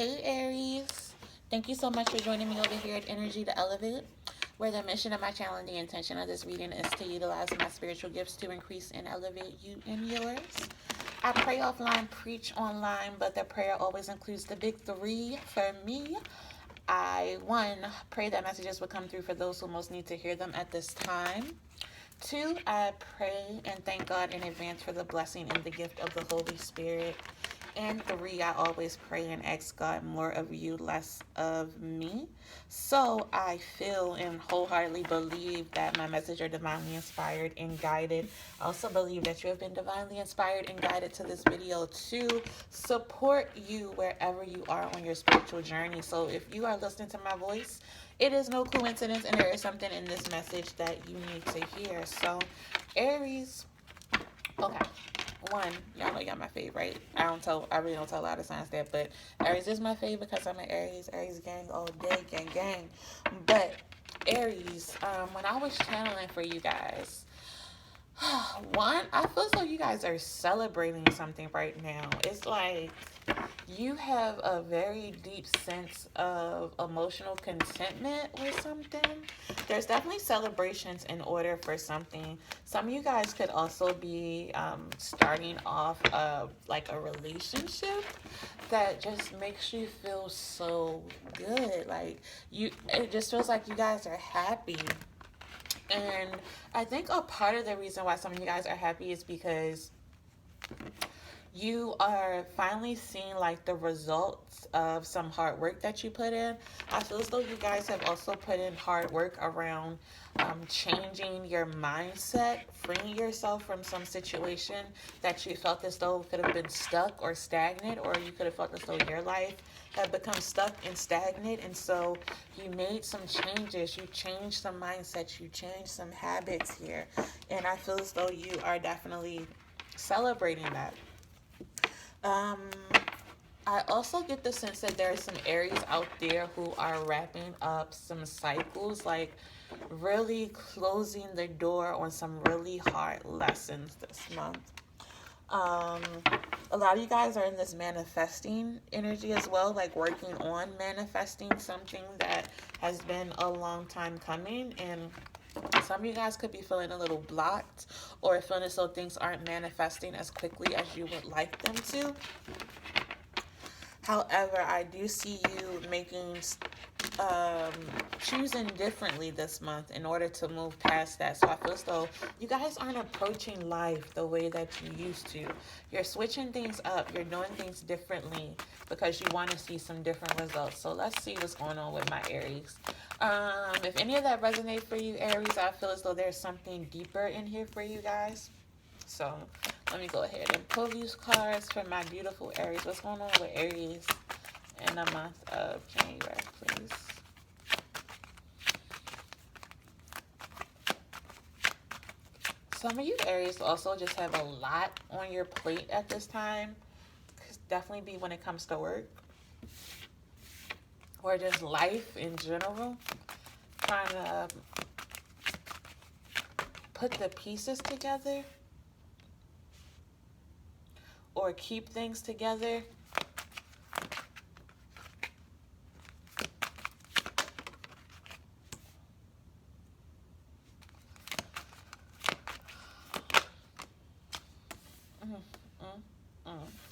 Hey Aries, thank you so much for joining me over here at Energy to Elevate, where the mission of my channel and the intention of this reading is to utilize my spiritual gifts to increase and elevate you and yours. I pray offline, preach online, but the prayer always includes the big three for me. One, pray that messages will come through for those who most need to hear them at this time. Two, I pray and thank God in advance for the blessing and the gift of the Holy Spirit. And three, I always pray and ask God more of you, less of me. So I feel and wholeheartedly believe that my messages are divinely inspired and guided. I also believe that you have been divinely inspired and guided to this video to support you wherever you are on your spiritual journey. So if you are listening to my voice, it is no coincidence, and there is something in this message that you need to hear. So, Aries, okay. One, y'all know y'all my favorite. I really don't tell a lot of signs that, but Aries is my favorite because I'm an Aries gang all day, gang. But Aries, when I was channeling for you guys, one, I feel as though you guys are celebrating something right now. It's like you have a very deep sense of emotional contentment with something. There's definitely celebrations in order for something. Some of you guys could also be starting off like a relationship that just makes you feel so good. Like it just feels like you guys are happy. And I think a part of the reason why some of you guys are happy is because you are finally seeing like the results of some hard work that you put in. I feel as though you guys have also put in hard work around changing your mindset, freeing yourself from some situation that you felt as though could have been stuck or stagnant, or you could have felt as though your life had become stuck and stagnant. And so you made some changes, you changed some mindsets, you changed some habits here. And I feel as though you are definitely celebrating that. I also get the sense that there are some Aries out there who are wrapping up some cycles, like really closing the door on some really hard lessons this month. A lot of you guys are in this manifesting energy as well, like working on manifesting something that has been a long time coming. And some of you guys could be feeling a little blocked or feeling as though things aren't manifesting as quickly as you would like them to. However, I do see you choosing differently this month in order to move past that. So I feel as though you guys aren't approaching life the way that you used to. You're switching things up. You're doing things differently because you want to see some different results. So let's see what's going on with my Aries. If any of that resonates for you, Aries, I feel as though there's something deeper in here for you guys. So let me go ahead and pull these cards for my beautiful Aries. What's going on with Aries in the month of January, please? Some of you Aries also just have a lot on your plate at this time. Could definitely be when it comes to work or just life in general. Trying to put the pieces together or keep things together.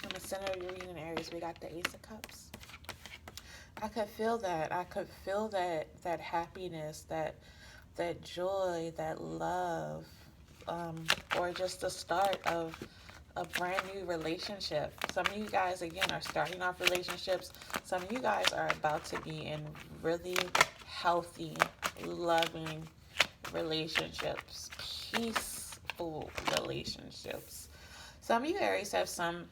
In the center of your reading, Aries, we got the Ace of Cups. I could feel that. I could feel that happiness, that joy, that love, or just the start of a brand new relationship. Some of you guys, again, are starting off relationships. Some of you guys are about to be in really healthy, loving relationships, peaceful relationships. Some of you Aries have someone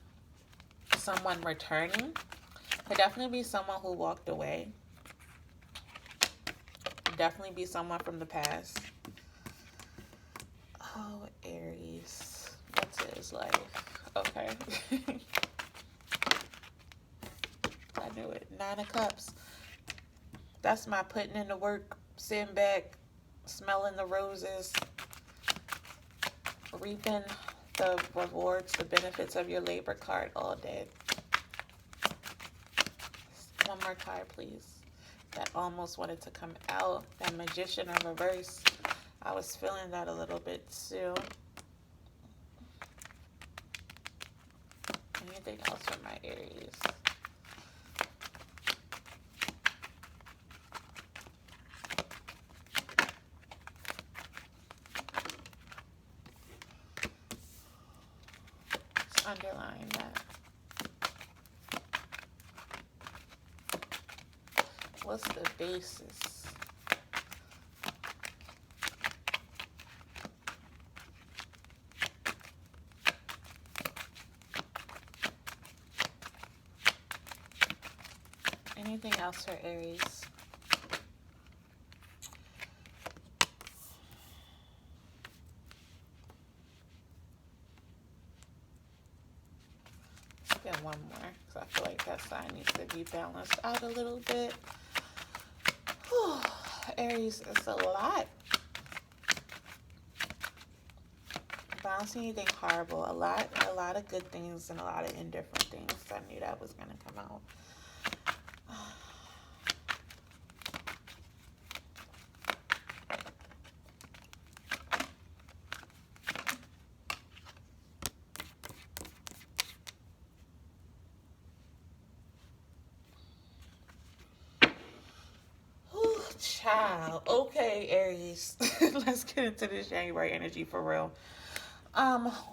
returning. Could definitely be someone who walked away. Definitely be someone from the past. Oh, Aries. What's his life? Okay. I knew it. 9 of Cups. That's my putting in the work, sitting back, smelling the roses, reaping the rewards, the benefits of your labor card all day. more card, please. That almost wanted to come out. That Magician in reverse. I was feeling that a little bit too. Anything else for my Aries? Let's underline that. What's the basis? Anything else for Aries? Let's get one more because I feel like that side needs to be balanced out a little bit. Whew. Aries, it's a lot. But I don't see anything horrible. A lot of good things and a lot of indifferent things. I knew that was gonna come out. Whew, child. Okay, Aries. Let's get into this January energy for real.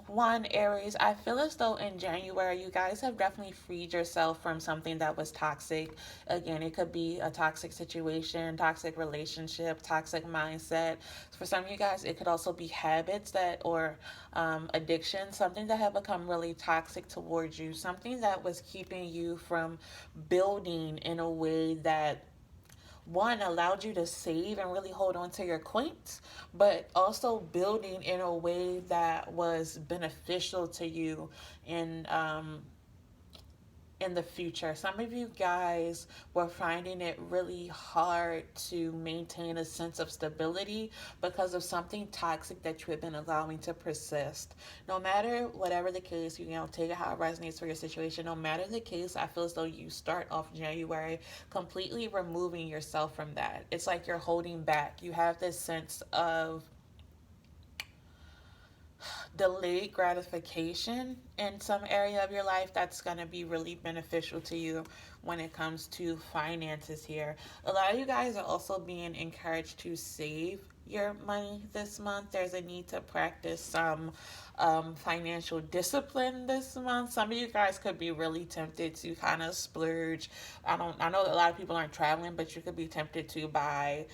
One, Aries, I feel as though in January you guys have definitely freed yourself from something that was toxic. Again, it could be a toxic situation, toxic relationship, toxic mindset. For some of you guys, it could also be habits that or addiction, something that have become really toxic towards you, something that was keeping you from building in a way that one allowed you to save and really hold on to your coins, but also building in a way that was beneficial to you in in the future. Some of you guys were finding it really hard to maintain a sense of stability because of something toxic that you had been allowing to persist. No matter whatever the case, you know, take it how it resonates for your situation. No matter the case, I feel as though you start off January completely removing yourself from that. It's like you're holding back. You have this sense of delayed gratification in some area of your life that's going to be really beneficial to you when it comes to finances here. A lot of you guys are also being encouraged to save your money this month. There's a need to practice some financial discipline this month. Some of you guys could be really tempted to kind of splurge. I know a lot of people aren't traveling, but you could be tempted to buy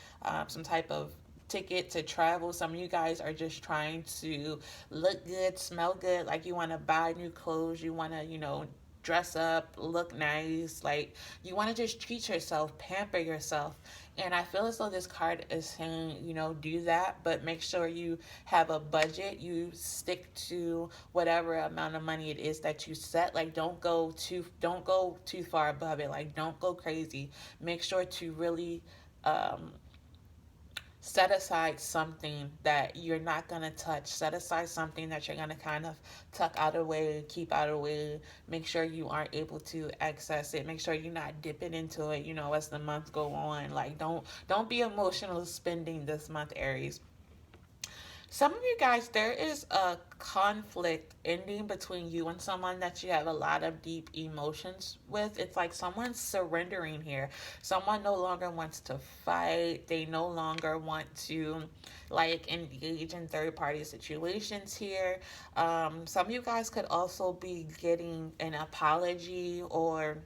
some type of ticket to travel. Some of you guys are just trying to look good, smell good, like you want to buy new clothes, you want to, you know, dress up, look nice, like you want to just treat yourself, pamper yourself. And I feel as though this card is saying, you know, do that, but make sure you have a budget. You stick to whatever amount of money it is that you set. Like don't go too far above it. Like don't go crazy. Make sure to really set aside something that you're not going to touch. Set aside something that you're going to kind of tuck out of the way, keep out of the way. Make sure you aren't able to access it. Make sure you're not dipping into it, you know, as the months go on. Like don't be emotional spending this month, Aries. Some of you guys, there is a conflict ending between you and someone that you have a lot of deep emotions with. It's like someone's surrendering here. Someone no longer wants to fight. They no longer want to like engage in third party situations here. Some of you guys could also be getting an apology or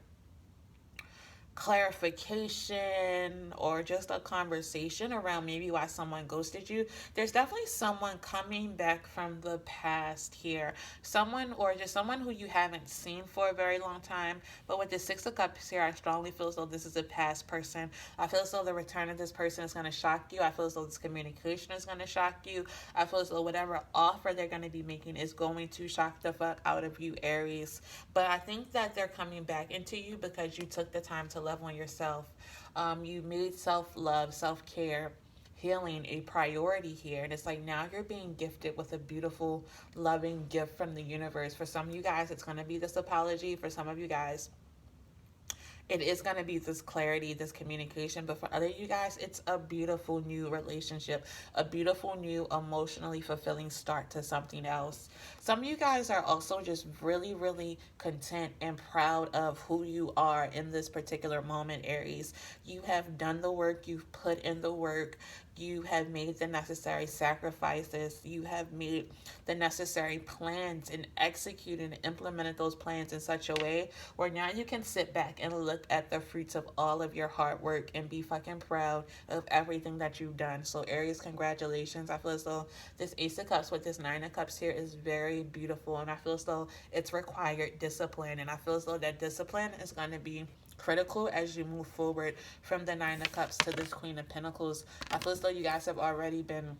clarification or just a conversation around maybe why someone ghosted you. There's definitely someone coming back from the past here. Someone or just someone who you haven't seen for a very long time. But with the Six of Cups here, I strongly feel as though this is a past person. I feel as though the return of this person is going to shock you. I feel as though this communication is going to shock you. I feel as though whatever offer they're going to be making is going to shock the fuck out of you, Aries. But I think that they're coming back into you because you took the time to love on yourself. You made self-love, self-care, healing a priority here. And it's like now you're being gifted with a beautiful, loving gift from the universe. For some of you guys, it's going to be this apology. For some of you guys, it is going to be this clarity, this communication. But for other you guys, it's a beautiful new relationship, a beautiful new emotionally fulfilling start to something else. Some of you guys are also just really, really content and proud of who you are in this particular moment, Aries. You have done the work, you've put in the work, you have made the necessary sacrifices, you have made the necessary plans and executed and implemented those plans in such a way where now you can sit back and look at the fruits of all of your hard work and be fucking proud of everything that you've done. So Aries, congratulations. I feel as though this Ace of Cups with this Nine of Cups here is very beautiful, and I feel as though it's required discipline, and I feel as though that discipline is going to be critical as you move forward from the Nine of Cups to this Queen of Pentacles. I feel as though you guys have already been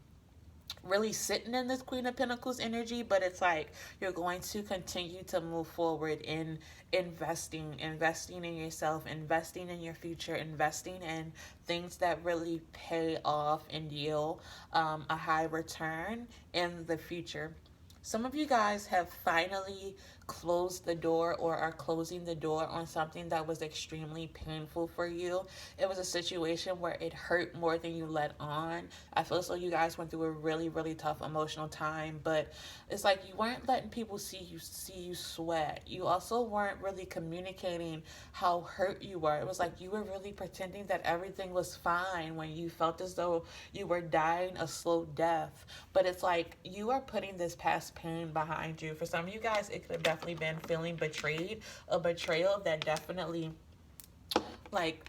really sitting in this Queen of Pentacles energy, but it's like you're going to continue to move forward in investing in yourself, investing in your future, investing in things that really pay off and yield a high return in the future. Some of you guys have finally closed the door or are closing the door on something that was extremely painful for you. It was a situation where it hurt more than you let on. I feel as though you guys went through a really, really tough emotional time, but it's like you weren't letting people see you sweat. You also weren't really communicating how hurt you were. It was like you were really pretending that everything was fine when you felt as though you were dying a slow death. But it's like you are putting this past pain behind you. For some of you guys, it could have definitely been feeling betrayed, a betrayal that definitely like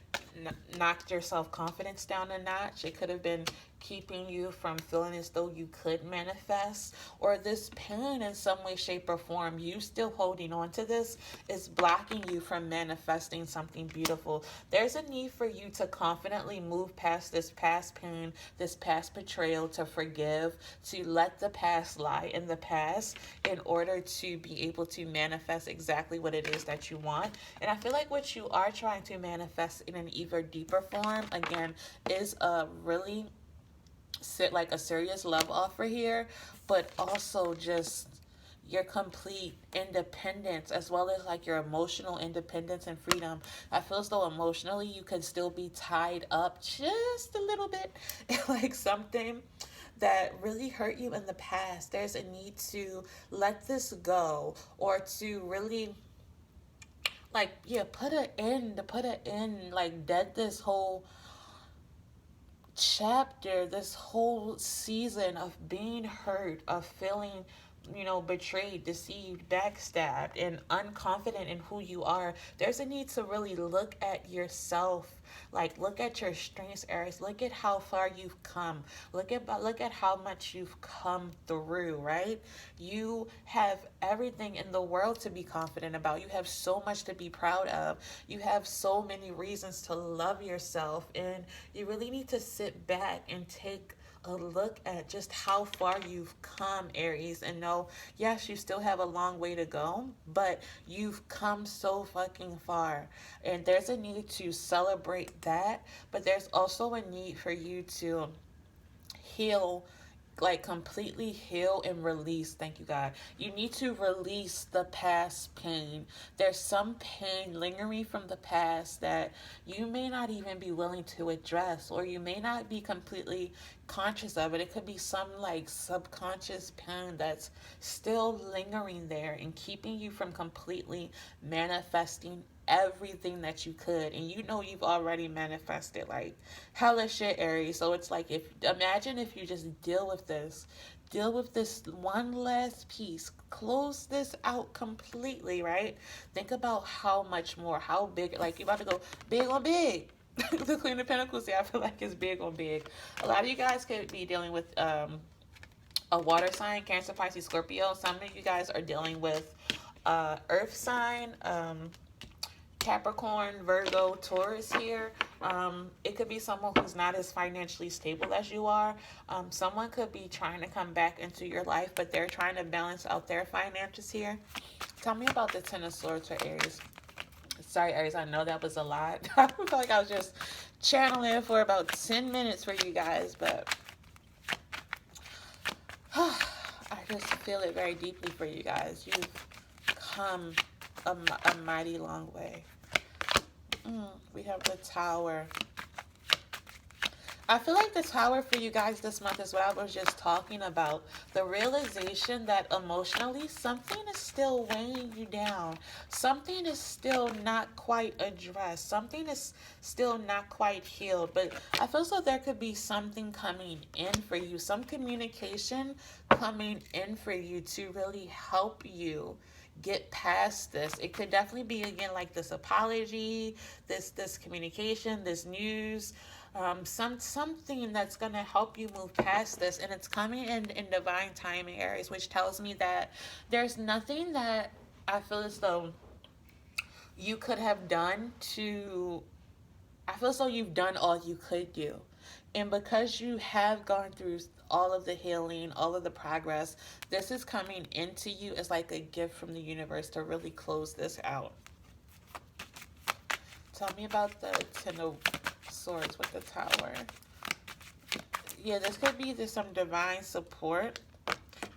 knocked your self-confidence down a notch. It could have been keeping you from feeling as though you could manifest, or this pain in some way, shape, or form, you still holding on to this, is blocking you from manifesting something beautiful. There's a need for you to confidently move past this past pain, this past betrayal, to forgive, to let the past lie in the past in order to be able to manifest exactly what it is that you want. And I feel like what you are trying to manifest in an even deeper form, again, is a really like a serious love offer here, but also just your complete independence, as well as like your emotional independence and freedom. I feel as though emotionally you could still be tied up just a little bit in like something that really hurt you in the past. There's a need to let this go, or to really like, yeah, put an end, like dead this whole chapter, this whole season of being hurt, of feeling, betrayed, deceived, backstabbed, and unconfident in who you are. There's a need to really look at yourself, like look at your strengths, Aries. Look at how far you've come. Look at how much you've come through, right? You have everything in the world to be confident about. You have so much to be proud of. You have so many reasons to love yourself, and you really need to sit back and take a look at just how far you've come, Aries, and know, yes, you still have a long way to go, but you've come so fucking far. And there's a need to celebrate that, but there's also a need for you to heal, like completely heal and release. Thank you, God. You need to release the past pain. There's some pain lingering from the past that you may not even be willing to address, or you may not be completely conscious of it. It could be some like subconscious pain that's still lingering there and keeping you from completely manifesting everything that you could. And you've already manifested like hella shit, Aries. So it's like, imagine if you just deal with this one last piece, close this out completely, right? Think about how much more, how big, like you're about to go big on big. The Queen of Pentacles, yeah, I feel like it's big on big. A lot of you guys could be dealing with a water sign, Cancer, Pisces, Scorpio. Some of you guys are dealing with earth sign, Capricorn, Virgo, Taurus here. It could be someone who's not as financially stable as you are. Someone could be trying to come back into your life, but they're trying to balance out their finances here. Tell me about the Ten of Swords for Aries. Sorry, Aries, I know that was a lot. I feel like I was just channeling for about 10 minutes for you guys, but I just feel it very deeply for you guys. You've come a mighty long way. We have the Tower. I feel like the Tower for you guys this month is what I was just talking about. The realization that emotionally something is still weighing you down. Something is still not quite addressed. Something is still not quite healed. But I feel so there could be something coming in for you. Some communication coming in for you to really help you get past this. It could definitely be, again, like this apology, this communication, this news, something that's gonna help you move past this, and it's coming in divine timing, Aries, which tells me that there's nothing that I feel as though you could have done to. I feel as though you've done all you could do, and because you have gone through all of the healing, all of the progress, this is coming into you as like a gift from the universe to really close this out. Tell me about the Ten of Swords with the Tower. Yeah, this could be there's some divine support,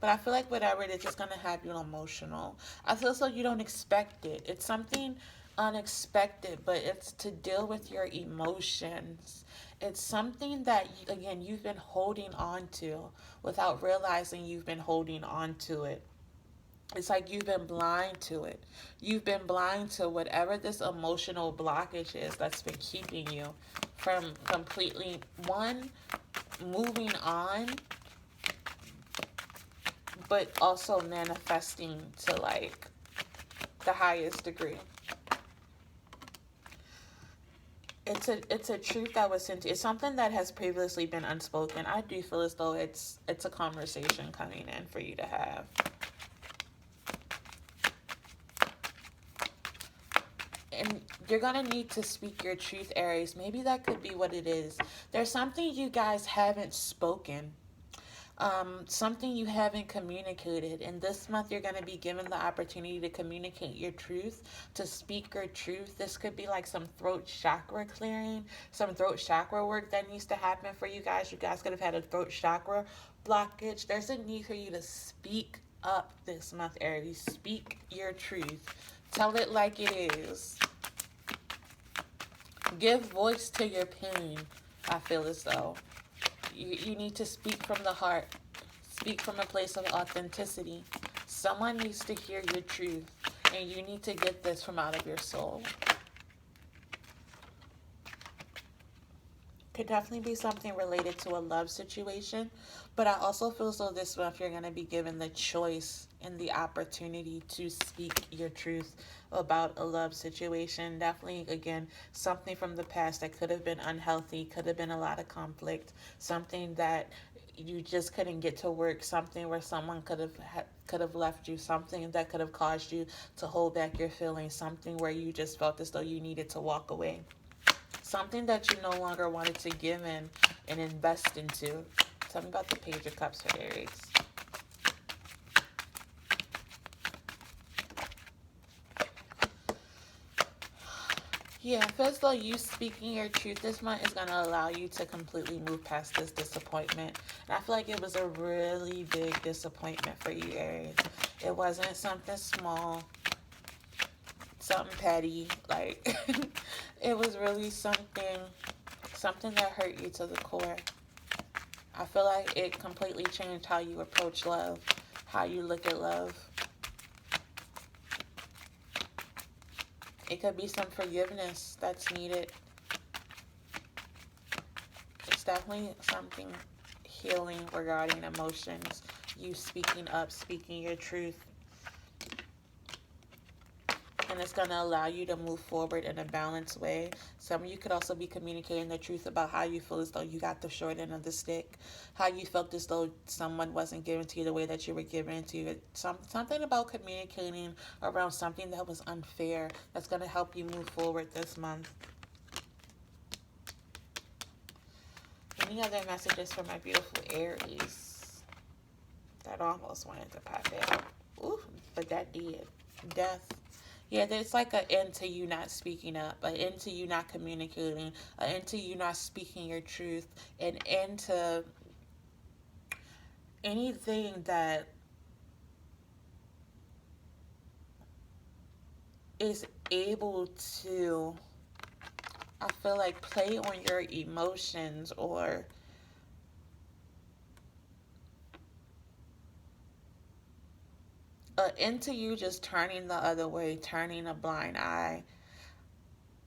but I feel like whatever it is, it's going to have you emotional. I feel so you don't expect it. It's something unexpected, but it's to deal with your emotions. It's something that, again, you've been holding on to without realizing you've been holding on to it. It's like you've been blind to it. You've been blind to whatever this emotional blockage is that's been keeping you from completely, one, moving on, but also manifesting to like the highest degree. It's a truth that was sent to you. It's something that has previously been unspoken. I do feel as though it's a conversation coming in for you to have. And you're going to need to speak your truth, Aries. Maybe that could be what it is. There's something you guys haven't spoken. Something you haven't communicated. And this month you're going to be given the opportunity to communicate your truth, to speak your truth. This could be like some throat chakra clearing, some throat chakra work that needs to happen for you guys. You guys could have had a throat chakra blockage. There's a need for you to speak up this month, Aries. Speak your truth. Tell it like it is. Give voice to your pain. I feel as though you need to speak from the heart. Speak from a place of authenticity. Someone needs to hear your truth, and you need to get this from out of your soul. Could definitely be something related to a love situation, but I also feel as though this month you're going to be given the choice and the opportunity to speak your truth about a love situation. Definitely, again, something from the past that could have been unhealthy, could have been a lot of conflict, something that you just couldn't get to work, something where someone could have left you, something that could have caused you to hold back your feelings, something where you just felt as though you needed to walk away. Something that you no longer wanted to give in and invest into. Tell me about the Page of Cups for Aries. Yeah, I feel as though you speaking your truth this month is going to allow you to completely move past this disappointment. And I feel like it was a really big disappointment for you, Aries. It wasn't something small, something petty. Like, it was really something that hurt you to the core. I feel like it completely changed how you approach love, how you look at love. It could be some forgiveness that's needed. It's definitely something healing regarding emotions. You speaking up, speaking your truth. And it's going to allow you to move forward in a balanced way. Some of you could also be communicating the truth about how you feel as though you got the short end of the stick. How you felt as though someone wasn't given to you the way that you were given to you. Something about communicating around something that was unfair that's going to help you move forward this month. Any other messages for my beautiful Aries? That almost wanted to pop out. Ooh, but that did. Death. Yeah, there's like an end to you not speaking up, an end to you not communicating, an end to you not speaking your truth, an end to anything that is able to feel like play on your emotions, or into you just turning the other way, turning a blind eye,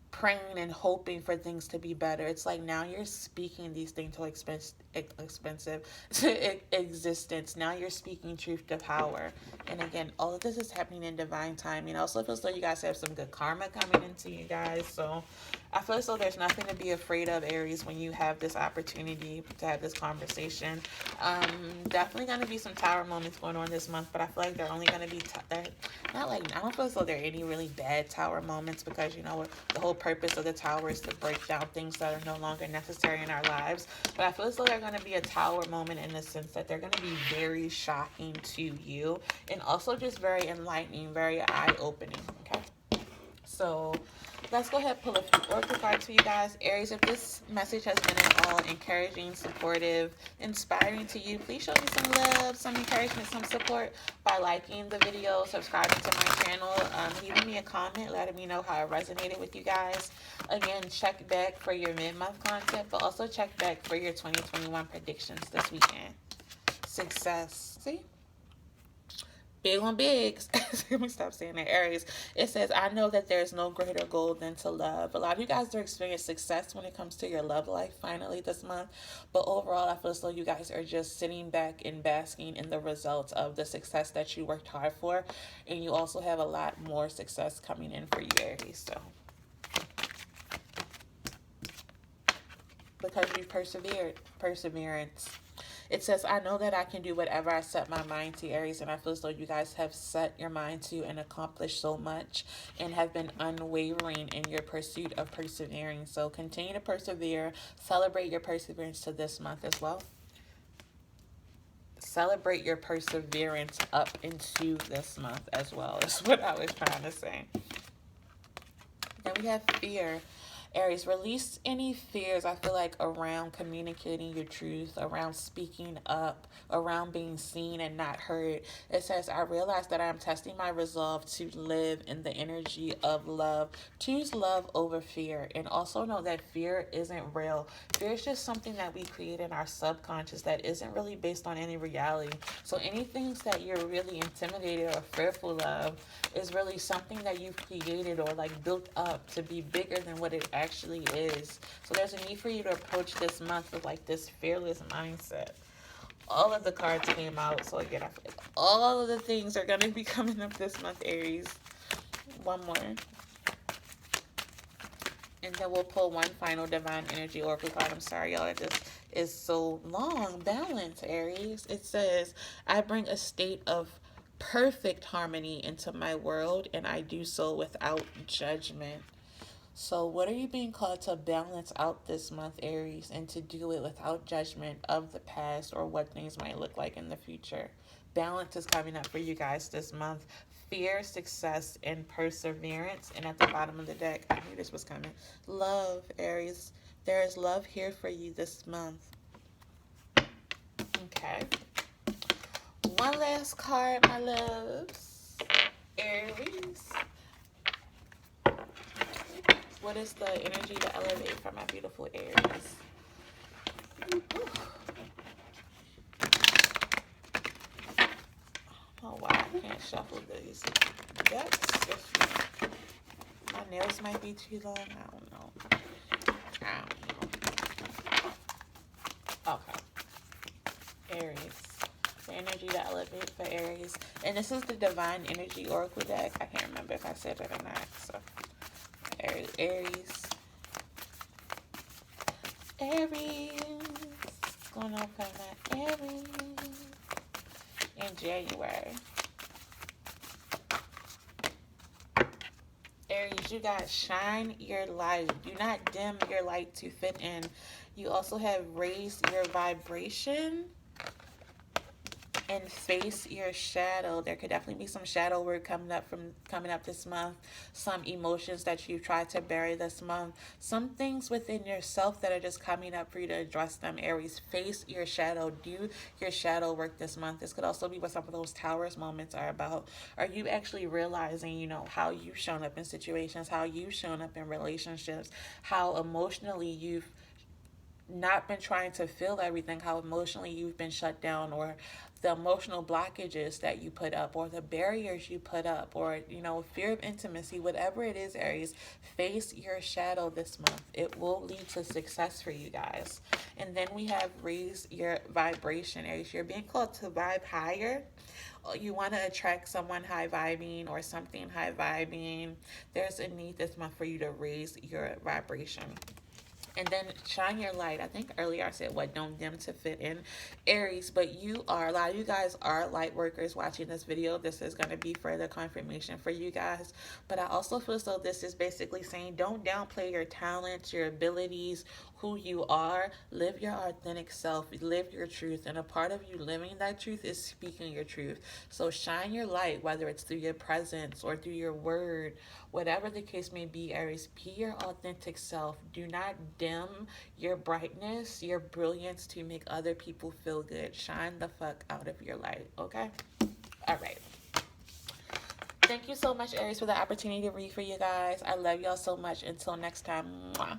praying and hoping for things to be better. It's like now you're speaking these things to expensive to existence. Now you're speaking truth to power. And again, all of this is happening in divine timing. Also feels like you guys have some good karma coming into you guys. So I feel as though there's nothing to be afraid of, Aries, when you have this opportunity to have this conversation. Definitely going to be some tower moments going on this month, but I feel like they're only going to be not like, I don't feel as though there are any really bad tower moments, because you know the whole purpose of the tower is to break down things that are no longer necessary in our lives. But I feel as though they're going to be a tower moment in the sense that they're going to be very shocking to you, and also just very enlightening, very eye-opening. Okay, so let's go ahead and pull a few oracle cards for you guys. Aries, if this message has been at all encouraging, supportive, inspiring to you, please show me some love, some encouragement, some support by liking the video, subscribing to my channel, leaving me a comment, letting me know how it resonated with you guys. Again, check back for your mid-month content, but also check back for your 2021 predictions this weekend. Success. See? Big on bigs. Let me stop saying that. Aries, it says, I know that there's no greater goal than to love. A lot of you guys are experiencing success when it comes to your love life finally this month. But overall, I feel as though you guys are just sitting back and basking in the results of the success that you worked hard for. And you also have a lot more success coming in for you, Aries. So, because you persevered. Perseverance. It says, I know that I can do whatever I set my mind to, Aries, and I feel as though you guys have set your mind to and accomplished so much and have been unwavering in your pursuit of persevering. So continue to persevere. Celebrate your perseverance to this month as well. Celebrate your perseverance up into this month as well, is what I was trying to say. Then we have fear. Aries, release any fears, I feel like, around communicating your truth, around speaking up, around being seen and not heard. It says, I realize that I am testing my resolve to live in the energy of love. Choose love over fear. And also know that fear isn't real. Fear is just something that we create in our subconscious that isn't really based on any reality. So anything that you're really intimidated or fearful of is really something that you've created or like built up to be bigger than what it actually is. So there's a need for you to approach this month with like this fearless mindset. All of the cards came out, so again, I feel like all of the things are going to be coming up this month, Aries. One more, and then we'll pull one final divine energy oracle card. I'm sorry, y'all, this is so long. Balance, Aries. It says, I bring a state of perfect harmony into my world, and I do so without judgment. So what are you being called to balance out this month, Aries, and to do it without judgment of the past or what things might look like in the future? Balance is coming up for you guys this month. Fear, success, and perseverance. And at the bottom of the deck, I knew this was coming. Love, Aries. There is love here for you this month. Okay. One last card, my loves. Aries. What is the energy to elevate for my beautiful Aries? Oh, wow. I can't shuffle these. That's just... My nails might be too long. I don't know. Okay. Aries. The energy to elevate for Aries. And this is the Divine Energy Oracle deck. I can't remember if I said it or not. So, Aries. Going on for my Aries in January. Aries, you guys, shine your light. Do not dim your light to fit in. You also have raised your vibration. and face your shadow. There could definitely be some shadow work coming up this month. Some emotions that you tried to bury this month. Some things within yourself that are just coming up for you to address them, Aries. Face your shadow. Do your shadow work this month. This could also be what some of those towers moments are about. Are you actually realizing, how you've shown up in situations, how you've shown up in relationships, how emotionally you've not been trying to feel everything, how emotionally you've been shut down, or the emotional blockages that you put up, or the barriers you put up, or fear of intimacy, whatever it is, Aries. Face your shadow this month. It will lead to success for you guys. And then we have raise your vibration, Aries. You're being called to vibe higher. You want to attract someone high vibing or something high vibing. There's a need this month for you to raise your vibration. And then shine your light. I think earlier I said, what, don't dim to fit in, Aries, but a lot of you guys are light workers watching this video. This is going to be further confirmation for you guys. But I also feel as though this is basically saying, don't downplay your talents, your abilities, who you are. Live your authentic self, live your truth. And a part of you living that truth is speaking your truth. So shine your light, whether it's through your presence or through your word, whatever the case may be, Aries. Be your authentic self. Do not dim your brightness, your brilliance to make other people feel good. Shine the fuck out of your light, okay? All right. Thank you so much, Aries, for the opportunity to read for you guys. I love y'all so much. Until next time. Mwah.